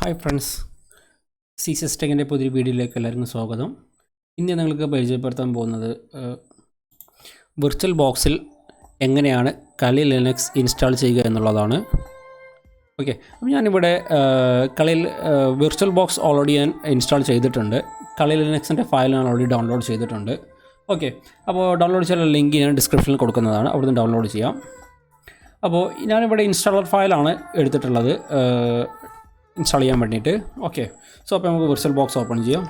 Hi friends, CCSTECH പുതിയ വീഡിയോയിലേക്ക് എല്ലാവർക്കും സ്വാഗതം. ഇന്ന് നിങ്ങൾക്ക് പരിചയപ്പെടുത്താൻ പോകുന്നത് വിർച്വൽ ബോക്സിൽ എങ്ങനെയാണ് കലി ലിനക്സ് ഇൻസ്റ്റാൾ ചെയ്യുക എന്നുള്ളതാണ്. ഓക്കെ, അപ്പോൾ ഞാനിവിടെ കളിയിൽ വിർച്വൽ ബോക്സ് ഓൾറെഡി ഞാൻ ഇൻസ്റ്റാൾ ചെയ്തിട്ടുണ്ട്. കളി ലിനക്സിൻ്റെ ഫയൽ ഞാൻ ഓൾറെഡി ഡൗൺലോഡ് ചെയ്തിട്ടുണ്ട്. ഓക്കെ, അപ്പോൾ ഡൗൺലോഡ് ചെയ്യാനുള്ള ലിങ്ക് ഞാൻ ഡിസ്ക്രിപ്ഷനിൽ കൊടുക്കുന്നതാണ്, അവിടുന്ന് ഡൗൺലോഡ് ചെയ്യാം. അപ്പോൾ ഞാനിവിടെ ഇൻസ്റ്റാളർ ഫയലാണ് എടുത്തിട്ടുള്ളത് ഇൻസ്റ്റാൾ ചെയ്യാൻ വേണ്ടിയിട്ട്. ഓക്കെ, സോ അപ്പോൾ നമുക്ക് വിർച്വൽ ബോക്സ് ഓപ്പൺ ചെയ്യാം.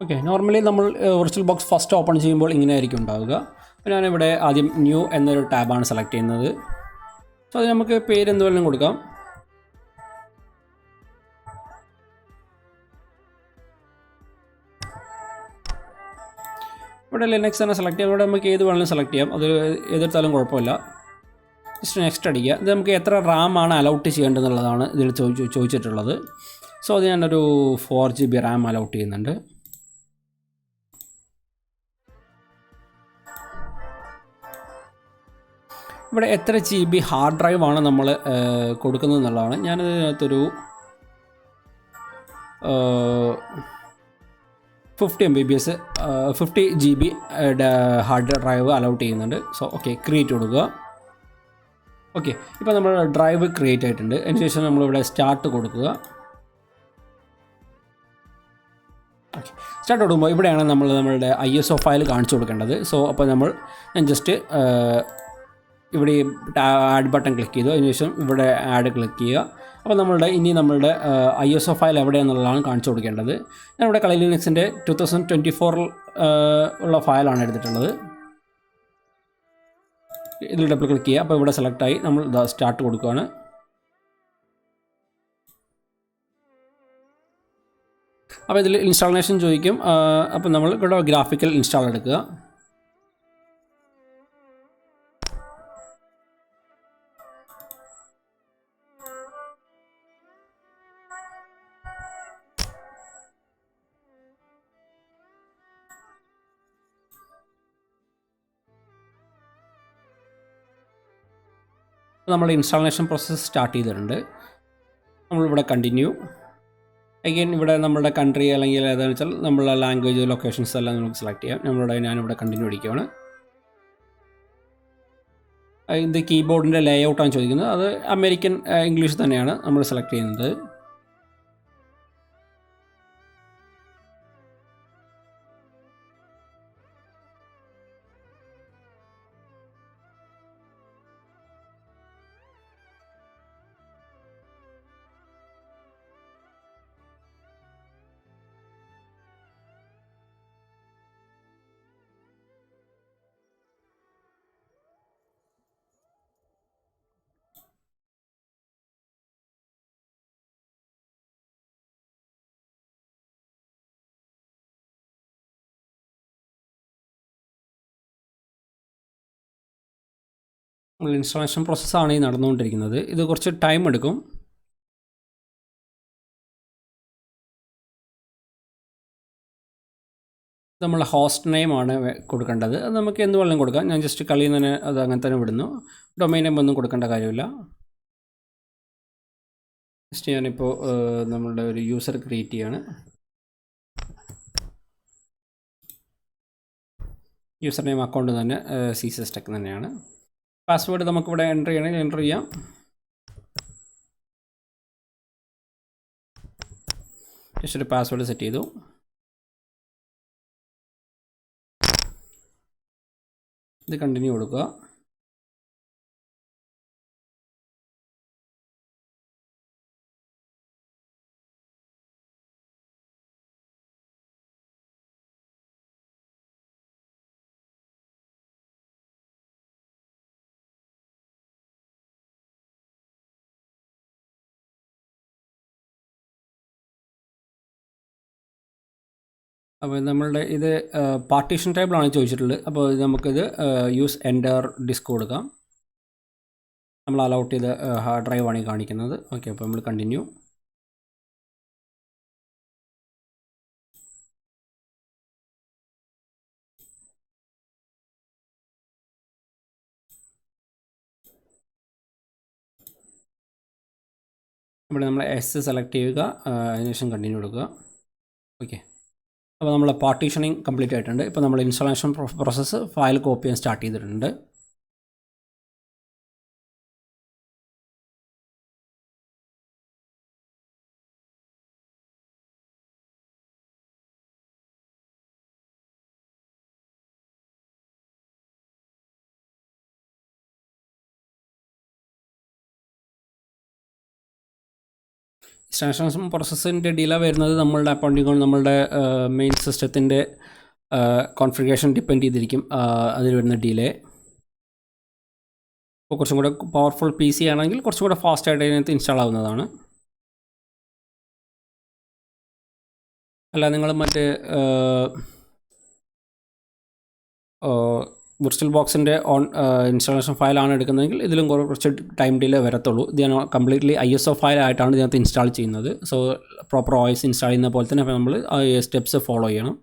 ഓക്കെ, നോർമലി നമ്മൾ വിർച്വൽ ബോക്സ് ഫസ്റ്റ് ഓപ്പൺ ചെയ്യുമ്പോൾ ഇങ്ങനെ ആയിരിക്കും ഉണ്ടാവുക. ഞാനിവിടെ ആദ്യം ന്യൂ എന്നൊരു ടാബാണ് സെലക്ട് ചെയ്യുന്നത്. സോ അത് നമുക്ക് പേര് എന്തുവേണമെങ്കിലും കൊടുക്കാം. ഇവിടെ ലിനക്സ് തന്നെ സെലക്ട് ചെയ്യാം. ഇവിടെ നമുക്ക് ഏത് വേണമെങ്കിലും സെലക്ട് ചെയ്യാം, അത് ഏതെടുത്താലും കുഴപ്പമില്ല. ജസ്റ്റ് നെക്സ്റ്റ് അടിക്കുക. ഇത് നമുക്ക് എത്ര റാം ആണ് അലൗട്ട് ചെയ്യേണ്ടതെന്നുള്ളതാണ് ഇതിൽ ചോദിച്ചിട്ടുള്ളത്. സോ അത് ഞാനൊരു 4 GB റാം അലൗട്ട് ചെയ്യുന്നുണ്ട്. ഇവിടെ എത്ര GB ഹാർഡ് ഡ്രൈവ് ആണ് നമ്മൾ കൊടുക്കുന്നത് എന്നുള്ളതാണ്. ഞാനിതിനകത്തൊരു 50 GB ഹാർഡ് ഡ്രൈവ് അലൗട്ട് ചെയ്യുന്നുണ്ട്. സോ ഓക്കെ, ക്രിയേറ്റ് കൊടുക്കുക. ഓക്കെ, ഇപ്പോൾ നമ്മൾ ഡ്രൈവ് ക്രിയേറ്റ് ആയിട്ടുണ്ട്. അതിനുശേഷം നമ്മളിവിടെ സ്റ്റാർട്ട് കൊടുക്കുക. ഓക്കെ, സ്റ്റാർട്ട് കൊടുക്കുമ്പോൾ ഇവിടെയാണ് നമ്മളുടെ ISO ഫയൽ കാണിച്ചു കൊടുക്കേണ്ടത്. സോ അപ്പോൾ ഞാൻ ജസ്റ്റ് ഇവിടെ ആഡ് ബട്ടൺ ക്ലിക്ക് ചെയ്തു. അതിനുശേഷം ഇവിടെ ആഡ് ക്ലിക്ക് ചെയ്യുക. അപ്പോൾ നമ്മളുടെ ISO ഫയൽ എവിടെയാണെന്നുള്ളതാണ് കാണിച്ചു കൊടുക്കേണ്ടത്. ഞാനിവിടെ കളി ലിനക്സിൻ്റെ 2024 ഉള്ള ഫയലാണ് എടുത്തിട്ടുള്ളത്. ഇതിൽ ഡബിൾ ക്ലിക്ക് ചെയ്യുക. അപ്പോൾ ഇവിടെ സെലക്ട് ആയി. നമ്മൾ സ്റ്റാർട്ട് കൊടുക്കുകയാണ്. അപ്പോൾ ഇതിൽ ഇൻസ്റ്റാളേഷൻ ചോദിക്കും. അപ്പോൾ നമ്മൾ ഇവിടെ ഗ്രാഫിക്കൽ ഇൻസ്റ്റാൾ എടുക്കുക. നമ്മൾ ഇൻസ്റ്റാളേഷൻ പ്രോസസ്സ് സ്റ്റാർട്ട് ചെയ്തിട്ടുണ്ട്. നമ്മളിവിടെ കണ്ടിന്യൂ. അഗെയിൻ ഇവിടെ നമ്മുടെ കൺട്രി അല്ലെങ്കിൽ ഏതാണെന്ന് വെച്ചാൽ നമ്മളെ ലാംഗ്വേജ് ലൊക്കേഷൻസ് എല്ലാം നമുക്ക് സെലക്ട് ചെയ്യാം. ഞാനിവിടെ കണ്ടിന്യൂ അടിക്കുകയാണ്. ഇത് കീബോർഡിൻ്റെ ലേ ഔട്ടാണ് ചോദിക്കുന്നത്. അത് അമേരിക്കൻ ഇംഗ്ലീഷ് തന്നെയാണ് നമ്മൾ സെലക്ട് ചെയ്യുന്നത്. ഇൻസ്റ്റാളേഷൻ പ്രോസസ്സാണ് ഈ നടന്നുകൊണ്ടിരിക്കുന്നത്. ഇത് കുറച്ച് ടൈം എടുക്കും. നമ്മൾ ഹോസ്റ്റ് നെയിമാണ് കൊടുക്കേണ്ടത്. അത് നമുക്ക് എന്ത് വേണമെങ്കിലും കൊടുക്കാം. ഞാൻ ജസ്റ്റ് കളിയിൽ തന്നെ അത് അങ്ങനെ തന്നെ വിടുന്നു. ഡൊമൈൻ നെയിം ഒന്നും കൊടുക്കേണ്ട കാര്യമില്ല. ജസ്റ്റ് ഞാനിപ്പോൾ നമ്മളുടെ ഒരു യൂസർ ക്രിയേറ്റ് ചെയ്യാണ്. യൂസർ നെയിം അക്കൗണ്ട് തന്നെ CCSTECH തന്നെയാണ്. പാസ്വേഡ് നമുക്കിവിടെ എൻ്റർ ചെയ്യണമെങ്കിൽ എൻ്റർ ചെയ്യാം. ജസ്റ്റ് ഒരു പാസ്വേഡ് സെറ്റ് ചെയ്തു. ഇത് കണ്ടിന്യൂ കൊടുക്കുക. അപ്പോൾ നമ്മളുടെ ഇത് പാർട്ടീഷൻ ടേബിളാണ് ചോദിച്ചിട്ടുള്ളത്. അപ്പോൾ നമുക്കിത് യൂസ് എൻ്റർ ഡിസ്ക് കൊടുക്കാം. നമ്മൾ അലൗട്ട് ചെയ്ത ഹാർഡ് ഡ്രൈവാണ് ഈ കാണിക്കുന്നത്. ഓക്കെ, അപ്പോൾ നമ്മൾ കണ്ടിന്യൂ. ഇവിടെ നമ്മൾ എസ് സെലക്ട് ചെയ്യുക, അതിനുശേഷം കണ്ടിന്യൂ കൊടുക്കുക. ഓക്കെ, അപ്പോൾ നമ്മൾ പാർട്ടീഷനിങ് കംപ്ലീറ്റ് ആയിട്ടുണ്ട്. ഇപ്പോൾ നമ്മൾ ഇൻസ്റ്റാളേഷൻ പ്രോസസ്സ് ഫയൽ കോപ്പി ചെയ്യാൻ സ്റ്റാർട്ട് ചെയ്തിട്ടുണ്ട്. ഇൻസ്റ്റാളേഷൻ പ്രോസസ്സിൻ്റെ ഡിലേ വരുന്നത് നമ്മളുടെ അക്കൗണ്ടിങ് നമ്മളുടെ മെയിൻ സിസ്റ്റത്തിൻ്റെ കോൺഫിഗറേഷൻ ഡിപ്പെൻഡ് ചെയ്തിരിക്കും അതിൽ വരുന്ന ഡിലേ. ഇപ്പോൾ കുറച്ചും കൂടെ പവർഫുൾ പി സി ആണെങ്കിൽ കുറച്ചും കൂടെ ഫാസ്റ്റായിട്ട് അതിനകത്ത് ഇൻസ്റ്റാൾ ആവുന്നതാണ്. അല്ല, നിങ്ങൾ മറ്റേ വിർച്വൽ ബോക്സിൻ്റെ ഇൻസ്റ്റാളേഷൻ ഫയലാണ് എടുക്കുന്നതെങ്കിൽ ഇതിലും കുറച്ച് ടൈം ഡിലേ വരത്തുള്ളൂ. ഇത് ഞാൻ കംപ്ലീറ്റ്ലി ISO ഫയലായിട്ടാണ് ഇതിനകത്ത് ഇൻസ്റ്റാൾ ചെയ്യുന്നത്. സോ പ്രോപ്പർ OS ഇൻസ്റ്റാൾ ചെയ്യുന്ന പോലെ തന്നെ അപ്പോൾ നമ്മൾ സ്റ്റെപ്സ് ഫോളോ ചെയ്യണം.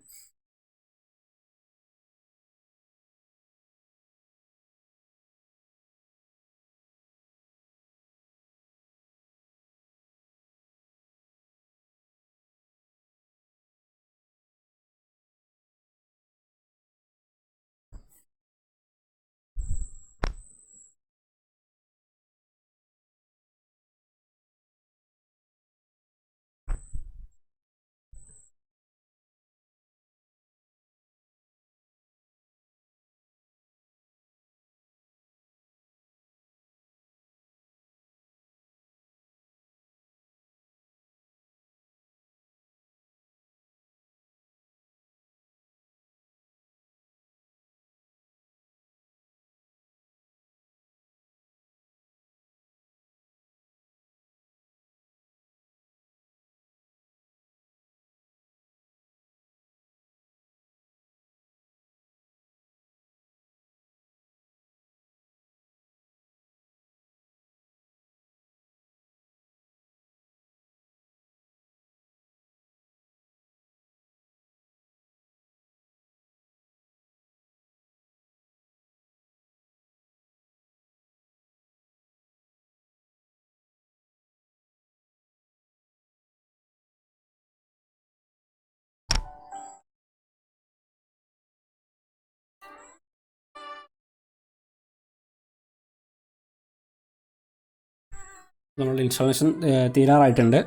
നമ്മളുടെ ഇൻസ്റ്റാളേഷൻ തീരാറായിട്ടുണ്ട്.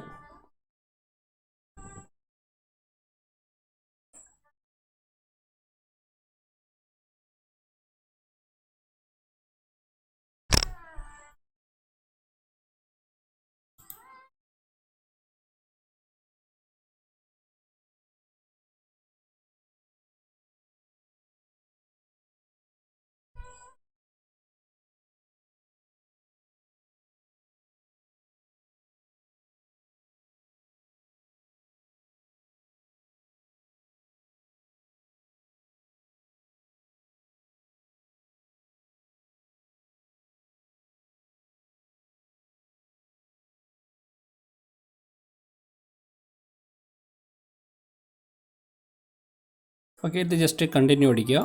ഓക്കെ, ഇത് ജസ്റ്റ് കണ്ടിന്യൂ അടിക്കുക.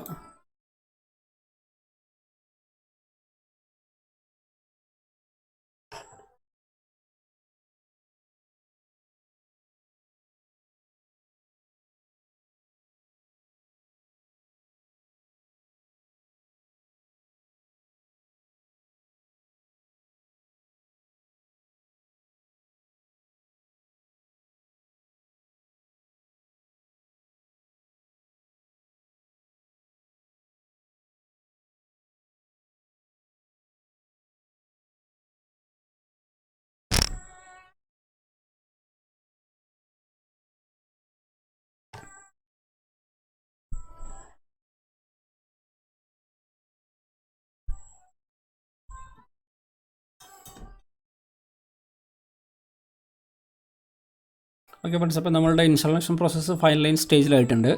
ഓക്കെ ഫ്രണ്ട്സ്, അപ്പോൾ നമ്മളുടെ ഇൻസ്റ്റാളേഷൻ പ്രോസസ്സ് ഫൈനലൈൻ സ്റ്റേജിലായിട്ടുണ്ട്.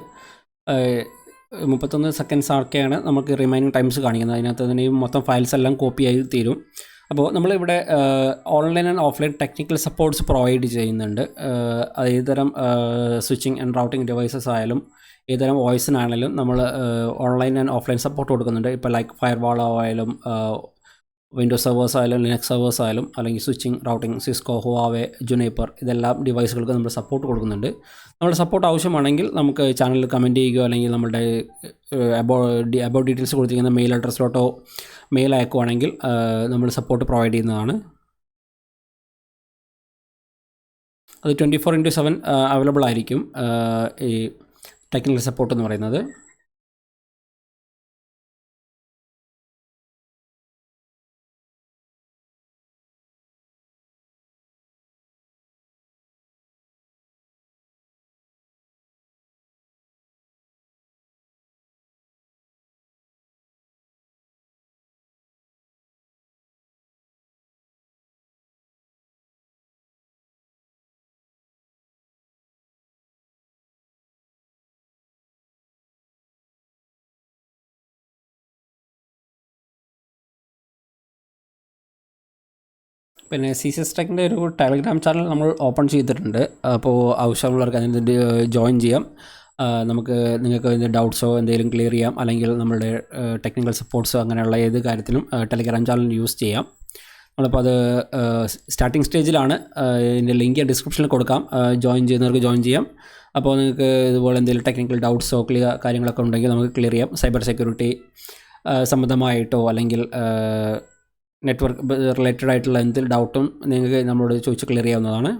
31 സെക്കൻഡ്സ് ആർക്കെയാണ് നമുക്ക് റിമൈനിങ് ടൈംസ് കാണിക്കുന്നത്. അതിനകത്ത് തന്നെ ഈ മൊത്തം ഫയൽസ് എല്ലാം കോപ്പി ആയി തീരും. അപ്പോൾ നമ്മളിവിടെ online and offline technical supports provide ചെയ്യുന്നുണ്ട്. ഏതുതരം സ്വിച്ചിങ് ആൻഡ് റൗട്ടിംഗ് ഡിവൈസസ് ആയാലും ഏതുതരം വോയിസിനാണെങ്കിലും നമ്മൾ ഓൺലൈൻ ആൻഡ് ഓഫ്ലൈൻ സപ്പോർട്ട് കൊടുക്കുന്നുണ്ട്. ഇപ്പോൾ ലൈക്ക് ഫയർവാൾ ആയാലും വിൻഡോസ് സെർവേഴ്സ് ആയാലും ലിനക്സ് സെർവേഴ്സ് ആയാലും അല്ലെങ്കിൽ switching routing Cisco Huawei juniper ഇതെല്ലാം ഡിവൈസുകൾക്ക് നമ്മൾ സപ്പോർട്ട് കൊടുക്കുന്നുണ്ട്. നമ്മുടെ സപ്പോർട്ട് ആവശ്യമാണെങ്കിൽ നമുക്ക് ചാനലിൽ കമൻറ്റ് ചെയ്യുകയോ അല്ലെങ്കിൽ നമ്മുടെ അബൌട്ട് ഡീറ്റെയിൽസ് കൊടുത്തിരിക്കുന്ന മെയിൽ അഡ്രസ്സിലോട്ടോ മെയിൽ അയക്കുവാണെങ്കിൽ നമ്മൾ സപ്പോർട്ട് പ്രൊവൈഡ് ചെയ്യുന്നതാണ്. അത് 24/7 അവൈലബിൾ ആയിരിക്കും ഈ ടെക്നിക്കൽ സപ്പോർട്ട് എന്ന് പറയുന്നത്. പിന്നെ CCSTECHൻ്റെ ഒരു ടെലഗ്രാം ചാനൽ നമ്മൾ ഓപ്പൺ ചെയ്തിട്ടുണ്ട്. അപ്പോൾ ആവശ്യമുള്ളവർക്ക് അതിന് ജോയിൻ ചെയ്യാം. നിങ്ങൾക്ക് അതിൻ്റെ ഡൗട്ട്സോ എന്തെങ്കിലും ക്ലിയർ ചെയ്യാം, അല്ലെങ്കിൽ നമ്മളുടെ ടെക്നിക്കൽ സപ്പോർട്ട്സോ അങ്ങനെയുള്ള ഏത് കാര്യത്തിലും ടെലഗ്രാം ചാനൽ യൂസ് ചെയ്യാം. നമ്മളിപ്പോൾ അത് സ്റ്റാർട്ടിംഗ് സ്റ്റേജിലാണ്. ഇതിൻ്റെ ലിങ്ക് ഡിസ്ക്രിപ്ഷനിൽ കൊടുക്കാം, ജോയിൻ ചെയ്യുന്നവർക്ക് ജോയിൻ ചെയ്യാം. അപ്പോൾ നിങ്ങൾക്ക് ഇതുപോലെ എന്തെങ്കിലും ടെക്നിക്കൽ ഡൗട്ട്സോ കാര്യങ്ങളൊക്കെ ഉണ്ടെങ്കിൽ നമുക്ക് ക്ലിയർ ചെയ്യാം. സൈബർ സെക്യൂരിറ്റി സംബന്ധമായിട്ടോ അല്ലെങ്കിൽ നെറ്റ്വർക്ക് റിലേറ്റഡ് ആയിട്ടുള്ള എന്തെങ്കിലും ഡൗട്ടും നിങ്ങൾക്ക് നമ്മളോട് ചോദിച്ച് ക്ലിയർ ചെയ്യാവുന്നതാണ്.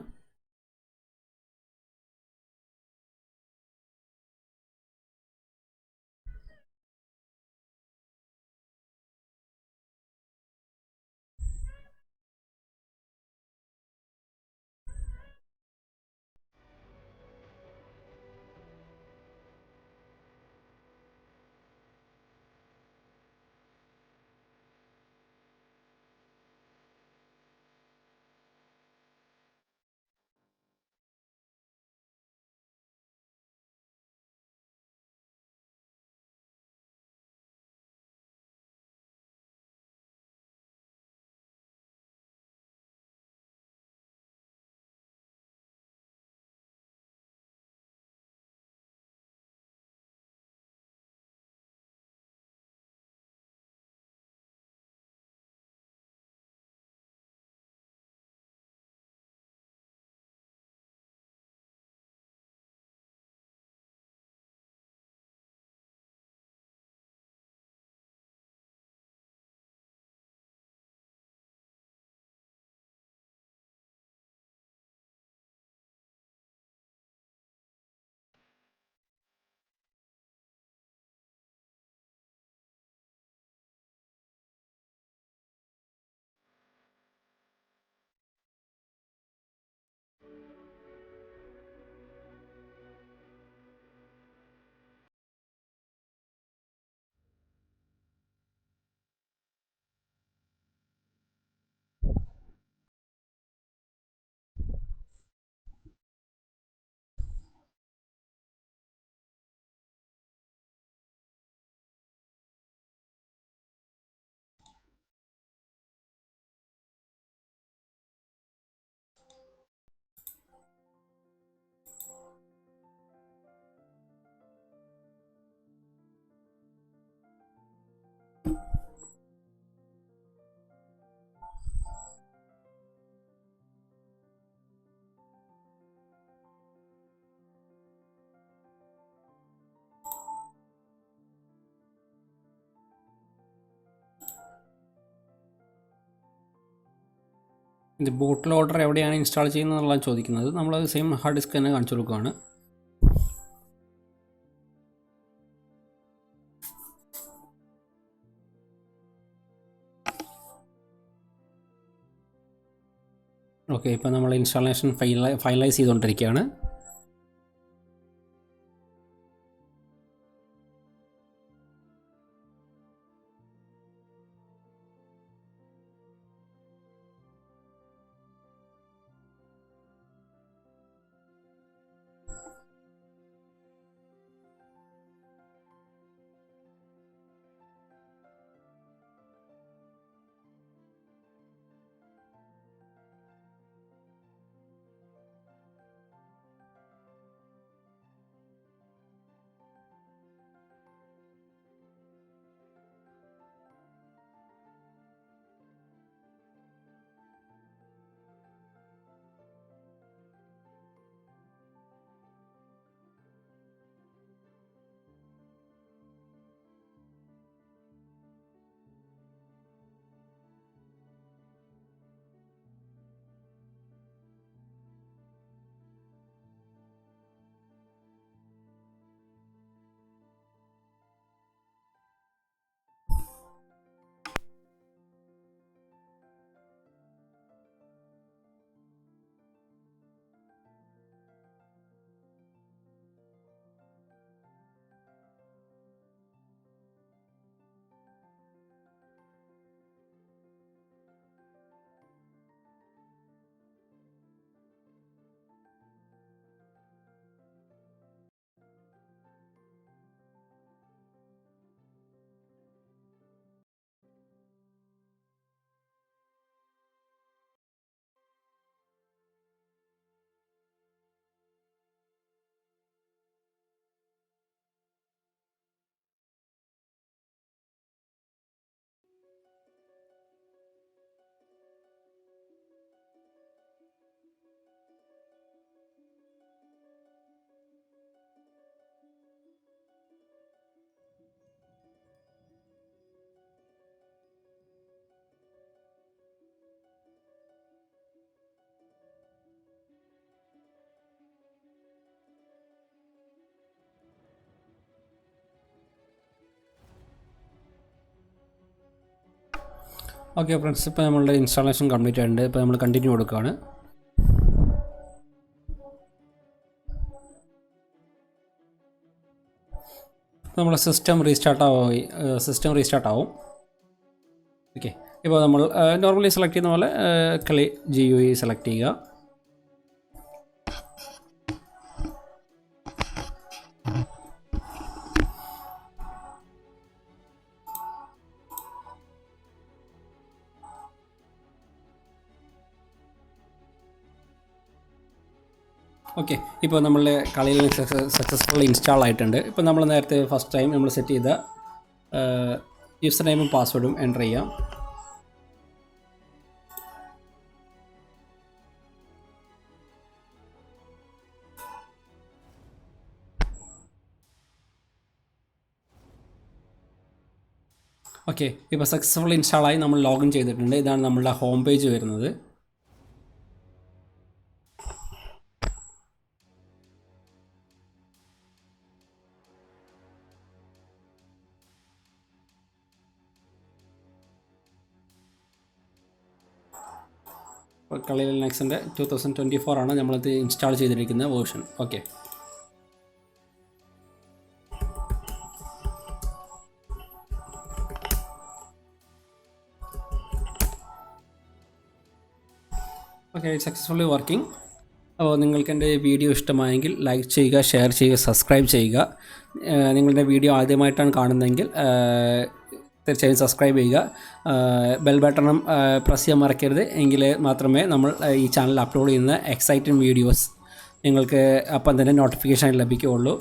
ഇത് ബൂട്ട് ലോഡർ എവിടെയാണ് ഇൻസ്റ്റാൾ ചെയ്യുന്നത് എന്നുള്ളതാണ് ചോദിക്കുന്നത്. നമ്മളത് സെയിം ഹാർഡ് ഡിസ്ക് തന്നെ കാണിച്ചു കൊടുക്കുകയാണ്. ഓക്കെ, ഇപ്പോൾ നമ്മൾ ഇൻസ്റ്റാളേഷൻ ഫൈനലൈസ് ചെയ്തുകൊണ്ടിരിക്കുകയാണ്. ഓക്കെ ഫ്രണ്ട്സ്, ഇപ്പോൾ നമ്മളുടെ ഇൻസ്റ്റാളേഷൻ കംപ്ലീറ്റ് ആയിട്ടുണ്ട്. ഇപ്പോൾ നമ്മൾ കണ്ടിന്യൂ കൊടുക്കുകയാണ്. നമ്മളെ സിസ്റ്റം റീസ്റ്റാർട്ട് ആവും. ഓക്കെ, ഇപ്പോൾ നമ്മൾ നോർമലി സെലക്ട് ചെയ്യുന്ന പോലെ കളി GUI സെലക്ട് ചെയ്യുക. ഓക്കെ, ഇപ്പോൾ നമ്മളുടെ കളിയിൽ സക്സസ്ഫുള്ളി ഇൻസ്റ്റാൾ ആയിട്ടുണ്ട്. ഇപ്പോൾ നമ്മൾ നേരത്തെ ഫസ്റ്റ് ടൈം നമ്മൾ സെറ്റ് ചെയ്ത യൂസർ നെയിമും പാസ്വേഡും എൻ്റർ ചെയ്യാം. ഓക്കെ, ഇപ്പോൾ സക്സസ്ഫുള്ളി ഇൻസ്റ്റാളായി നമ്മൾ ലോഗിൻ ചെയ്തിട്ടുണ്ട്. ഇതാണ് നമ്മളുടെ ഹോം പേജ് വരുന്നത്. കളി ലിനക്സിൻ്റെ 2024 ആണ് നമ്മളിത് ഇൻസ്റ്റാൾ ചെയ്തിരിക്കുന്ന വേർഷൻ. Okay, successfully working. അപ്പോൾ നിങ്ങൾക്ക് എൻ്റെ വീഡിയോ ഇഷ്ടമായെങ്കിൽ ലൈക്ക് ചെയ്യുക, ഷെയർ ചെയ്യുക, സബ്സ്ക്രൈബ് ചെയ്യുക. നിങ്ങളുടെ വീഡിയോ ആദ്യമായിട്ടാണ് കാണുന്നതെങ്കിൽ തീർച്ചയായും സബ്സ്ക്രൈബ് ചെയ്യുക. ബെൽ ബട്ടണും പ്രസ് ചെയ്യാൻ മറക്കരുത്. എങ്കിൽ മാത്രമേ നമ്മൾ ഈ ചാനൽ അപ്ലോഡ് ചെയ്യുന്ന എക്സൈറ്റിംഗ് വീഡിയോസ് നിങ്ങൾക്ക് അപ്പം തന്നെ നോട്ടിഫിക്കേഷൻ ലഭിക്കുകയുള്ളൂ.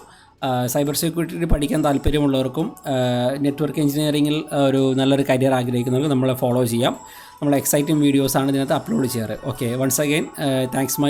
സൈബർ സെക്യൂരിറ്റി പഠിക്കാൻ താല്പര്യമുള്ളവർക്കും നെറ്റ്വർക്ക് എഞ്ചിനീയറിങ്ങിൽ ഒരു നല്ലൊരു കരിയർ ആഗ്രഹിക്കുന്നവർക്ക് നമ്മളെ ഫോളോ ചെയ്യാം. നമ്മൾ എക്സൈറ്റിംഗ് വീഡിയോസാണ് ഇതിനകത്ത് അപ്ലോഡ് ചെയ്യാറ്. Okay, once again thanks